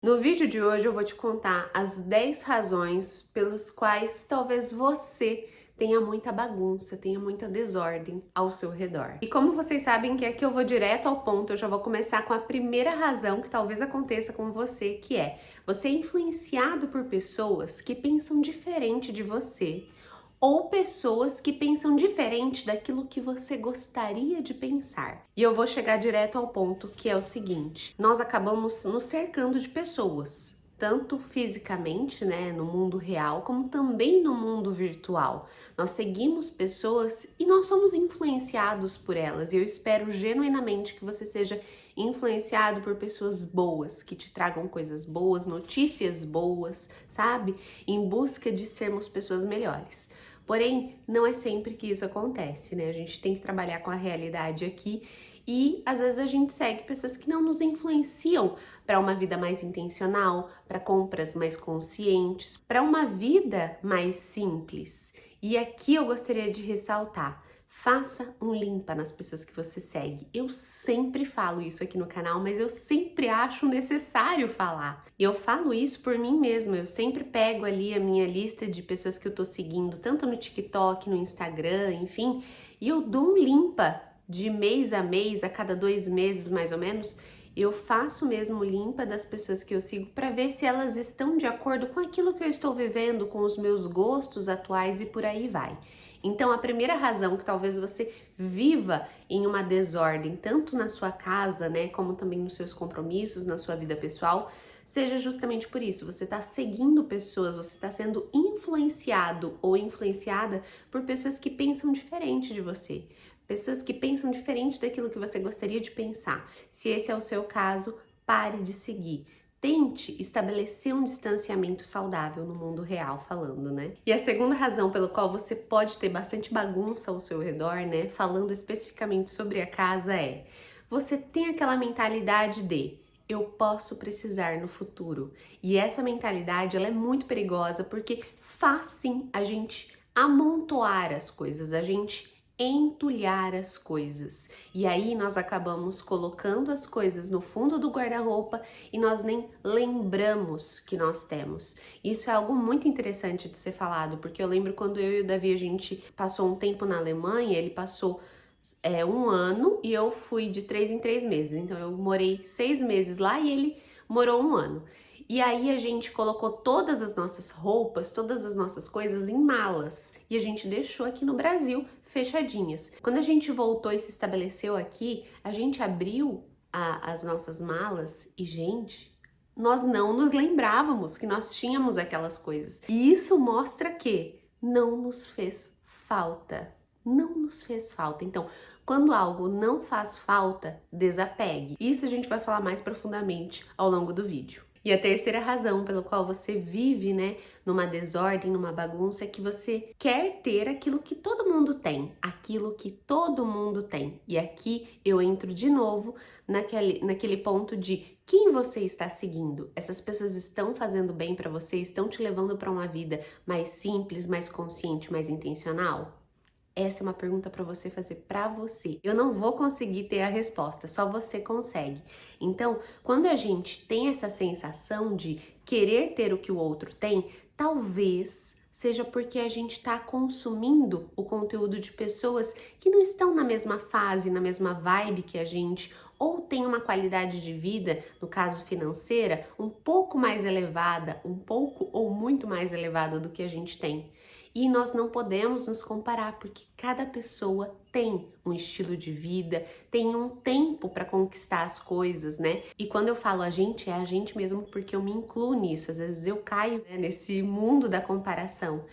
No vídeo de hoje eu vou te contar as 10 razões pelas quais talvez você tenha muita bagunça, tenha muita desordem ao seu redor. E como vocês sabem que aqui eu vou direto ao ponto, eu já vou começar com a primeira razão que talvez aconteça com você, que é você é influenciado por pessoas que pensam diferente de você ou pessoas que pensam diferente daquilo que você gostaria de pensar. E eu vou chegar direto ao ponto, que é o seguinte: nós acabamos nos cercando de pessoas, tanto fisicamente, né, no mundo real, como também no mundo virtual. Nós seguimos pessoas e nós somos influenciados por elas. E eu espero genuinamente que você seja influenciado por pessoas boas, que te tragam coisas boas, notícias boas, sabe? Em busca de sermos pessoas melhores. Porém, não é sempre que isso acontece, né? A gente tem que trabalhar com a realidade aqui e às vezes a gente segue pessoas que não nos influenciam para uma vida mais intencional, para compras mais conscientes, para uma vida mais simples. E aqui eu gostaria de ressaltar: faça um limpa nas pessoas que você segue. Eu sempre falo isso aqui no canal, mas eu sempre acho necessário falar. E eu falo isso por mim mesma. Eu sempre pego ali a minha lista de pessoas que eu tô seguindo, tanto no TikTok, no Instagram, enfim, e eu dou um limpa de mês, a cada 2 meses mais ou menos. Eu faço mesmo limpa das pessoas que eu sigo para ver se elas estão de acordo com aquilo que eu estou vivendo, com os meus gostos atuais e por aí vai. Então, a primeira razão que talvez você viva em uma desordem, tanto na sua casa, né, como também nos seus compromissos, na sua vida pessoal, seja justamente por isso. Você está seguindo pessoas, você está sendo influenciado ou influenciada por pessoas que pensam diferente de você. Pessoas que pensam diferente daquilo que você gostaria de pensar. Se esse é o seu caso, pare de seguir. Tente estabelecer um distanciamento saudável no mundo real, falando, né? E a segunda razão pela qual você pode ter bastante bagunça ao seu redor, né? Falando especificamente sobre a casa, é: você tem aquela mentalidade de eu posso precisar no futuro. E essa mentalidade, ela é muito perigosa porque faz sim a gente amontoar as coisas, a gente entulhar as coisas. E aí nós acabamos colocando as coisas no fundo do guarda-roupa e nós nem lembramos que nós temos. Isso é algo muito interessante de ser falado, porque eu lembro quando eu e o Davi a gente passou um tempo na Alemanha, ele passou um ano e eu fui de 3 em 3 meses. Então eu morei 6 meses lá e ele morou um ano. E aí a gente colocou todas as nossas roupas, todas as nossas coisas em malas e a gente deixou aqui no Brasil fechadinhas. Quando a gente voltou e se estabeleceu aqui, a gente abriu as nossas malas e, gente, nós não nos lembrávamos que nós tínhamos aquelas coisas. E isso mostra que não nos fez falta. Não nos fez falta. Então, quando algo não faz falta, desapegue. Isso a gente vai falar mais profundamente ao longo do vídeo. E a terceira razão pela qual você vive, né, numa desordem, numa bagunça, é que você quer ter aquilo que todo mundo tem, aquilo que todo mundo tem. E aqui eu entro de novo naquele ponto de quem você está seguindo. Essas pessoas estão fazendo bem para você, estão te levando para uma vida mais simples, mais consciente, mais intencional? Essa é uma pergunta para você fazer para você. Eu não vou conseguir ter a resposta, só você consegue. Então, quando a gente tem essa sensação de querer ter o que o outro tem, talvez seja porque a gente está consumindo o conteúdo de pessoas que não estão na mesma fase, na mesma vibe que a gente, ou tem uma qualidade de vida, no caso financeira, um pouco mais elevada, um pouco ou muito mais elevada do que a gente tem. E nós não podemos nos comparar, porque cada pessoa tem um estilo de vida, tem um tempo para conquistar as coisas, né? E quando eu falo a gente, é a gente mesmo, porque eu me incluo nisso. Às vezes eu caio, né, nesse mundo da comparação.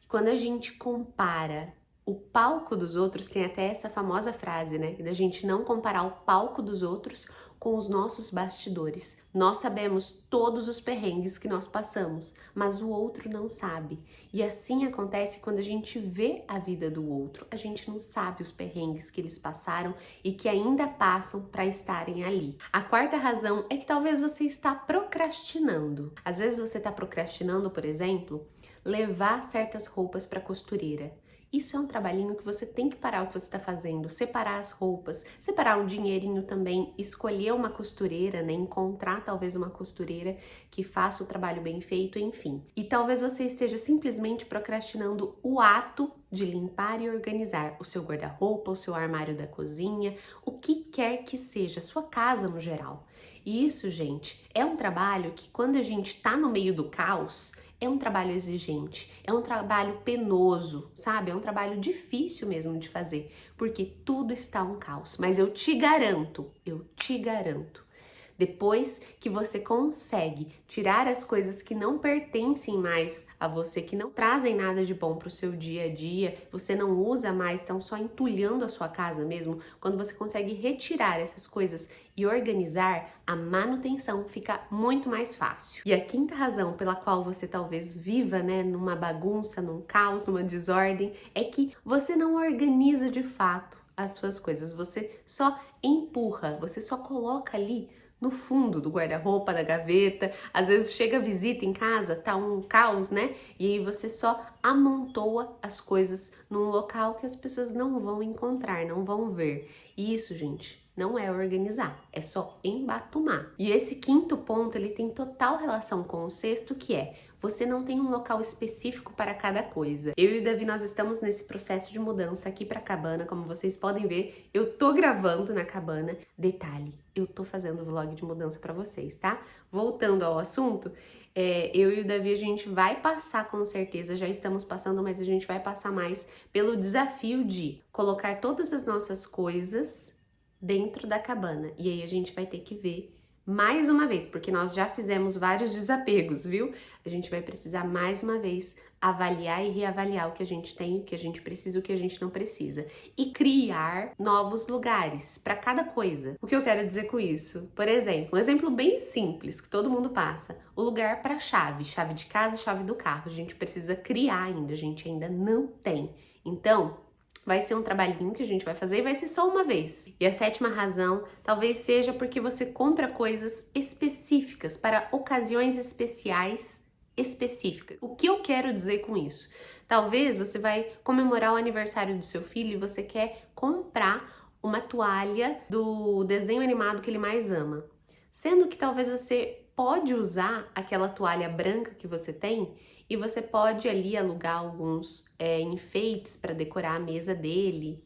E quando a gente compara o palco dos outros, tem até essa famosa frase, né? Da gente não comparar o palco dos outros com os nossos bastidores. Nós sabemos todos os perrengues que nós passamos, mas o outro não sabe. E assim acontece quando a gente vê a vida do outro. A gente não sabe os perrengues que eles passaram e que ainda passam para estarem ali. A quarta razão é que talvez você está procrastinando. Às vezes você está procrastinando, por exemplo, levar certas roupas para costureira. Isso é um trabalhinho que você tem que parar o que você está fazendo, separar as roupas, separar um dinheirinho também, escolher uma costureira, né? Encontrar talvez uma costureira que faça o trabalho bem feito, enfim. E talvez você esteja simplesmente procrastinando o ato de limpar e organizar o seu guarda-roupa, o seu armário da cozinha, o que quer que seja, a sua casa no geral. E isso, gente, é um trabalho que quando a gente tá no meio do caos, é um trabalho exigente, é um trabalho penoso, sabe? É um trabalho difícil mesmo de fazer, porque tudo está um caos. Mas eu te garanto, depois que você consegue tirar as coisas que não pertencem mais a você, que não trazem nada de bom para o seu dia a dia, você não usa mais, estão só entulhando a sua casa mesmo, quando você consegue retirar essas coisas e organizar, a manutenção fica muito mais fácil. E a quinta razão pela qual você talvez viva, né, numa bagunça, num caos, numa desordem, é que você não organiza de fato as suas coisas, você só empurra, você só coloca ali no fundo do guarda-roupa, da gaveta. Às vezes chega visita em casa, tá um caos, né? E aí você só amontoa as coisas num local que as pessoas não vão encontrar, não vão ver. E isso, gente, não é organizar, é só embatumar. E esse quinto ponto, ele tem total relação com o sexto, que é: você não tem um local específico para cada coisa. Eu e o Davi, nós estamos nesse processo de mudança aqui para a cabana, como vocês podem ver, eu tô gravando na cabana. Detalhe, eu tô fazendo vlog de mudança para vocês, tá? Voltando ao assunto, eu e o Davi, a gente vai passar com certeza, já estamos passando, mas a gente vai passar mais pelo desafio de colocar todas as nossas coisas dentro da cabana. E aí a gente vai ter que ver mais uma vez, porque nós já fizemos vários desapegos, viu? A gente vai precisar mais uma vez avaliar e reavaliar o que a gente tem, o que a gente precisa, o que a gente não precisa. E criar novos lugares para cada coisa. O que eu quero dizer com isso? Por exemplo, um exemplo bem simples que todo mundo passa: o lugar para chave de casa, chave do carro. A gente precisa criar ainda, a gente ainda não tem. Então, vai ser um trabalhinho que a gente vai fazer e vai ser só uma vez. E a sétima razão talvez seja porque você compra coisas específicas para ocasiões especiais específicas. O que eu quero dizer com isso? Talvez você vai comemorar o aniversário do seu filho e você quer comprar uma toalha do desenho animado que ele mais ama. Sendo que talvez você pode usar aquela toalha branca que você tem e você pode ali alugar alguns enfeites para decorar a mesa dele.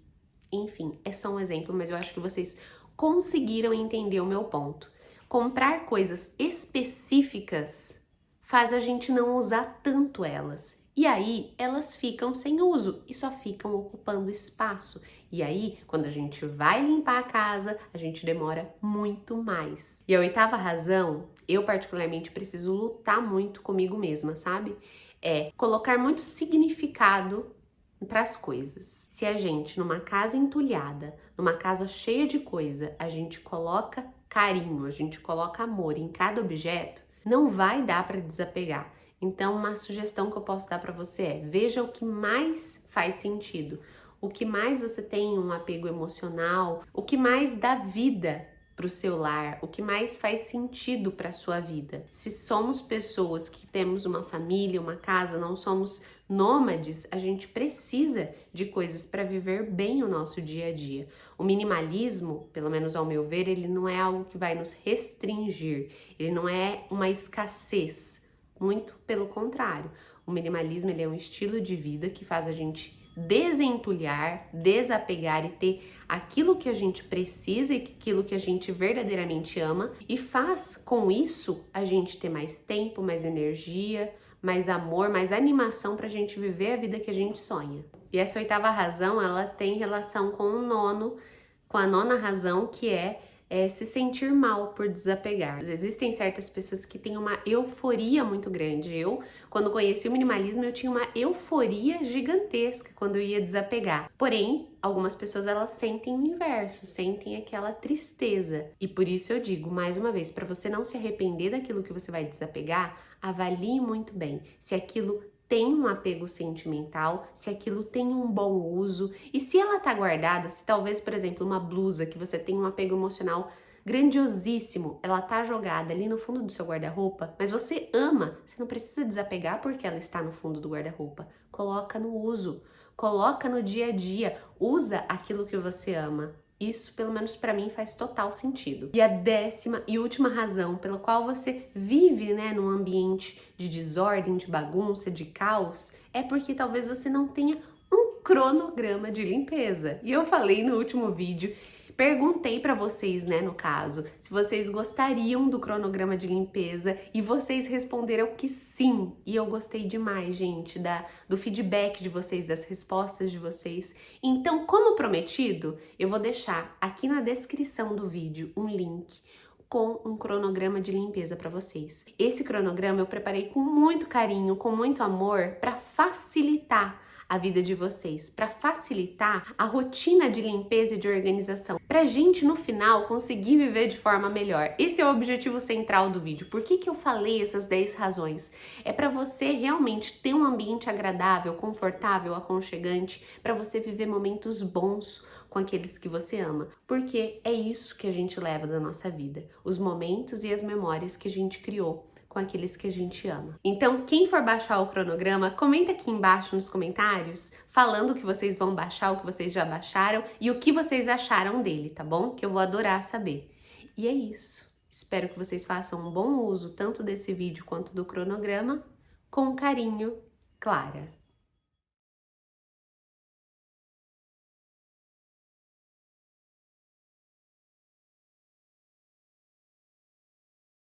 Enfim, é só um exemplo, mas eu acho que vocês conseguiram entender o meu ponto. Comprar coisas específicas faz a gente não usar tanto elas. E aí elas ficam sem uso e só ficam ocupando espaço. E aí, quando a gente vai limpar a casa, a gente demora muito mais. E a oitava razão, eu particularmente preciso lutar muito comigo mesma, sabe? É colocar muito significado para as coisas. Se a gente, numa casa entulhada, numa casa cheia de coisa, a gente coloca carinho, a gente coloca amor em cada objeto, não vai dar para desapegar. Então, uma sugestão que eu posso dar para você é: veja o que mais faz sentido, o que mais você tem um apego emocional, o que mais dá vida para o seu lar, o que mais faz sentido para a sua vida. Se somos pessoas que temos uma família, uma casa, não somos nômades, a gente precisa de coisas para viver bem o nosso dia a dia. O minimalismo, pelo menos ao meu ver, ele não é algo que vai nos restringir, ele não é uma escassez, muito pelo contrário. O minimalismo, ele é um estilo de vida que faz a gente desentulhar, desapegar e ter aquilo que a gente precisa e aquilo que a gente verdadeiramente ama, e faz com isso a gente ter mais tempo, mais energia, mais amor, mais animação pra gente viver a vida que a gente sonha. E essa oitava razão, ela tem relação com com a nona razão, que é se sentir mal por desapegar. Existem certas pessoas que têm uma euforia muito grande. Eu, quando conheci o minimalismo, eu tinha uma euforia gigantesca quando eu ia desapegar. Porém, algumas pessoas, elas sentem o inverso, sentem aquela tristeza. E por isso eu digo, mais uma vez, para você não se arrepender daquilo que você vai desapegar, avalie muito bem se aquilo tem um apego sentimental, se aquilo tem um bom uso, e se ela tá guardada, se talvez, por exemplo, uma blusa que você tem um apego emocional grandiosíssimo, ela tá jogada ali no fundo do seu guarda-roupa, mas você ama, você não precisa desapegar porque ela está no fundo do guarda-roupa. Coloca no uso, coloca no dia a dia, usa aquilo que você ama. Isso, pelo menos para mim, faz total sentido. E a 10ª e última razão pela qual você vive, né, num ambiente de desordem, de bagunça, de caos, é porque talvez você não tenha um cronograma de limpeza. E eu falei no último vídeo, perguntei para vocês, né, no caso, se vocês gostariam do cronograma de limpeza e vocês responderam que sim. E eu gostei demais, gente, do feedback de vocês, das respostas de vocês. Então, como prometido, eu vou deixar aqui na descrição do vídeo um link com um cronograma de limpeza para vocês. Esse cronograma eu preparei com muito carinho, com muito amor, para facilitar a vida de vocês, para facilitar a rotina de limpeza e de organização, para a gente no final conseguir viver de forma melhor. Esse é o objetivo central do vídeo. Por que eu falei essas 10 razões? É para você realmente ter um ambiente agradável, confortável, aconchegante, para você viver momentos bons com aqueles que você ama, porque é isso que a gente leva da nossa vida, os momentos e as memórias que a gente criou com aqueles que a gente ama. Então, quem for baixar o cronograma, comenta aqui embaixo nos comentários, falando que vocês vão baixar, o que vocês já baixaram e o que vocês acharam dele, tá bom? Que eu vou adorar saber. E é isso. Espero que vocês façam um bom uso tanto desse vídeo quanto do cronograma. Com carinho, Clara.